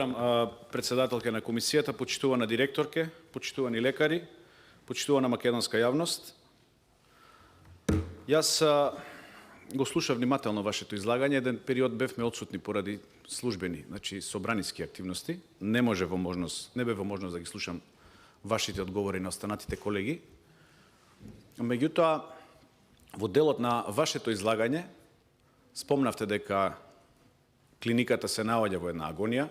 Председателке на комисијата, почитувана директорке, почитувани лекари, почитувана македонска јавност. Јас го слушав внимателно вашето излагање. Еден период бевме отсутни поради службени, значи собраниски активности. Не бе во можност да ги слушам вашите одговори на останатите колеги. Меѓутоа, во делот на вашето излагање спомнавте дека клиниката се наоѓа во една агонија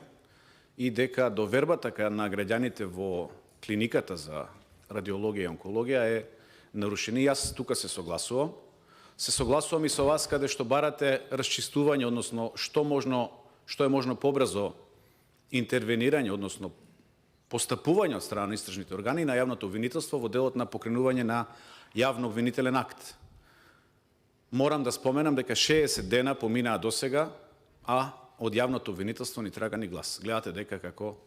и дека довербата на граѓаните во клиниката за радиологија и онкологија е нарушена. Јас тука се согласувам. Се согласувам и со вас каде што барате расчистување, односно што е можно побрзо интервенирање, односно постапување од страна на истражните органи на јавното обвинителство во делот на покренување на јавно обвинителен акт. Морам да споменам дека 60 дена поминаа досега, а од јавното обвинителство ни трага ни глас. Гледате дека како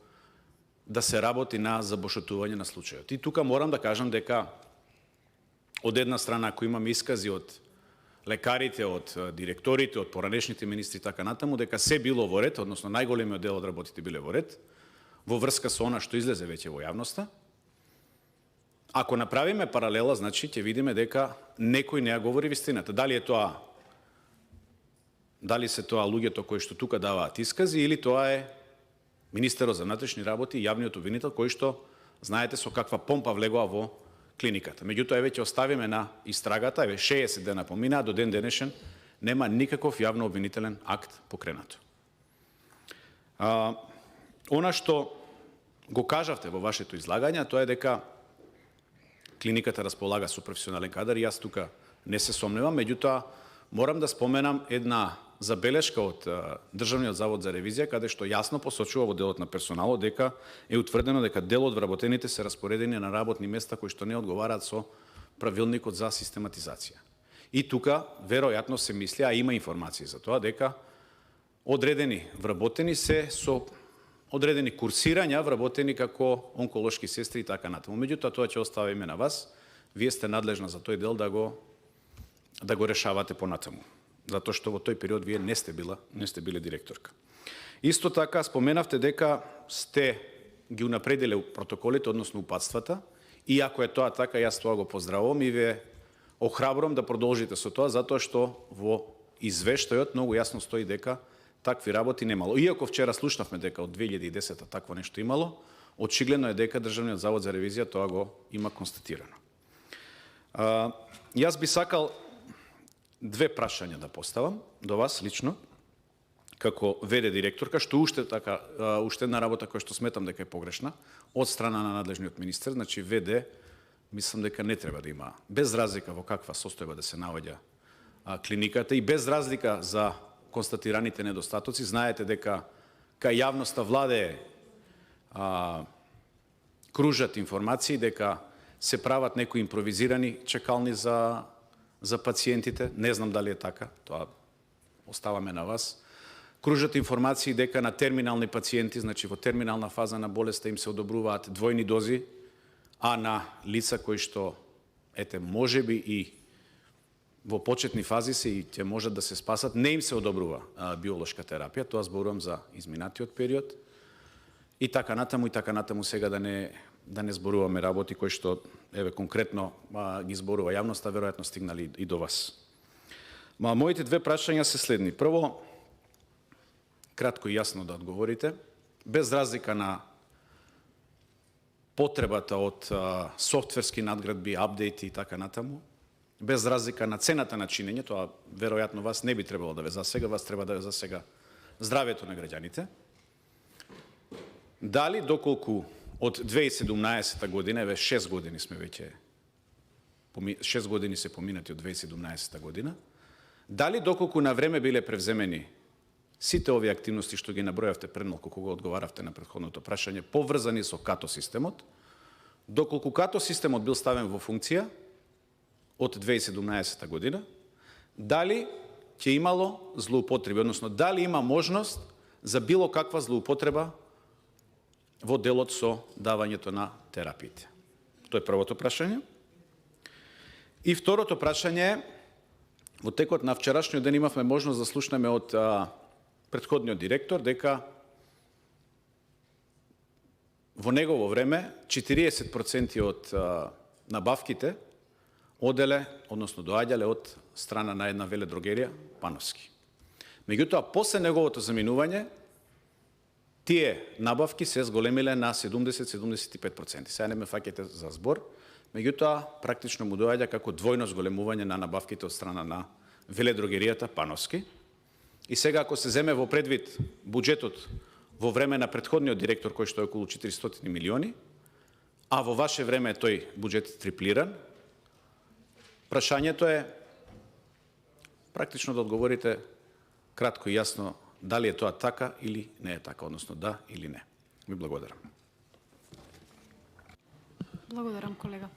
да се работи на забошотување на случајот. И тука морам да кажам дека од една страна, ако имаме искази од лекарите, од директорите, од поранешните министри и така натаму, дека се било во ред, односно најголемиот дел од работите биле во ред, во врска со она што излезе веќе во јавноста. Ако направиме паралела, значи ќе видиме дека некој не ја говори вистината. Дали се тоа луѓето кои што тука даваат искази или тоа е министерот за внатрешни работи и јавниот обвинител кој што знаете со каква помпа влегоа во клиниката. Меѓутоа веќе оставиме на истрагата, 60 дена поминаа, до ден денешен нема никаков јавно обвинителен акт покренато. Она што го кажавте во вашето излагање, тоа е дека клиниката располага со професионален кадар и јас тука не се сомневам, меѓутоа морам да споменам една забелешка од Државниот завод за ревизија, каде што јасно посочува во делот на персоналот дека е утврдено дека дел од вработените се распоредени на работни места кои што не одговараат со правилникот за систематизација. И тука веројатно се мисли, а има информации за тоа, дека одредени вработени се со одредени курсирања вработени како онколошки сестри и така натаму. Меѓутоа тоа ќе оставиме на вас. Вие сте надлежна за тој дел да го решавате понатаму, затоа што во тој период вие не сте биле директорка. Исто така споменавте дека сте ги унапредиле протоколите, односно упатствата, и ако е тоа така, јас тоа го поздравувам и ве охрабрувам да продолжите со тоа, затоа што во извештајот многу јасно стои дека такви работи немало. Иако вчера слушнавме дека од 2010 такво нешто имало, очигледно е дека Државниот завод за ревизија тоа го има констатирано. Јас би сакал две прашања да поставам до вас лично, како ВД директорка, што уште една работа која што сметам дека е погрешна од страна на надлежниот министер, значи ВД мислам дека не треба да има, без разлика во каква состојба да се наоѓа клиниката и без разлика за констатираните недостатоци. Знаете дека кај јавноста владее кружат информации дека се прават некои импровизирани чекални за пациентите. Не знам дали е така, тоа оставаме на вас. Кружат информации дека на терминални пациенти, значи во терминална фаза на болеста им се одобруваат двојни дози, а на лица кои што, можеби и во почетни фази се и ќе можат да се спасат, не им се одобрува биолошка терапија, тоа зборувам за изминатиот период. И така натаму сега да не зборуваме работи кои што конкретно ги зборува јавноста, веројатно стигнали и до вас. Моите две прашања се следни. Прво, кратко и јасно да одговорите, без разлика на потребата од софтверски надградби, апдејти и така натаму, без разлика на цената на чинење, тоа веројатно вас не би требало да ве засега, вас треба да ве засега здравјето на граѓаните. Дали доколку од 2017 година, 6 години сме веќе, 6 години се поминати од 2017 година, дали доколку на време биле превземени сите овие активности што ги набројавте пред малку кога одговаравте на претходното прашање, поврзани со КАТО системот, доколку КАТО системот бил ставен во функција од 2017 година, дали ќе имало злоупотреби, односно дали има можност за било каква злоупотреба во делот со давањето на терапиите. Тоа е првото прашање. И второто прашање е, во текот на вчерашниот ден имавме можност да слушнеме од претходниот директор дека во негово време 40% од набавките оделе, односно доаѓале од страна на една веледрогерија, Пановски. Меѓутоа, после неговото заминување, тие набавки се зголемиле на 70-75%. Сега не ме фаќате за збор, меѓутоа, практично му доаѓа како двојно зголемување на набавките од страна на веледрогеријата Пановски. И сега, ако се земе во предвид буџетот во време на претходниот директор, кој што е околу 400 милиони, а во ваше време е тој буџет триплиран, прашањето е практично да одговорите кратко и јасно дали е тоа така или не е така, односно да или не. Ви благодарам. Благодарам, колега.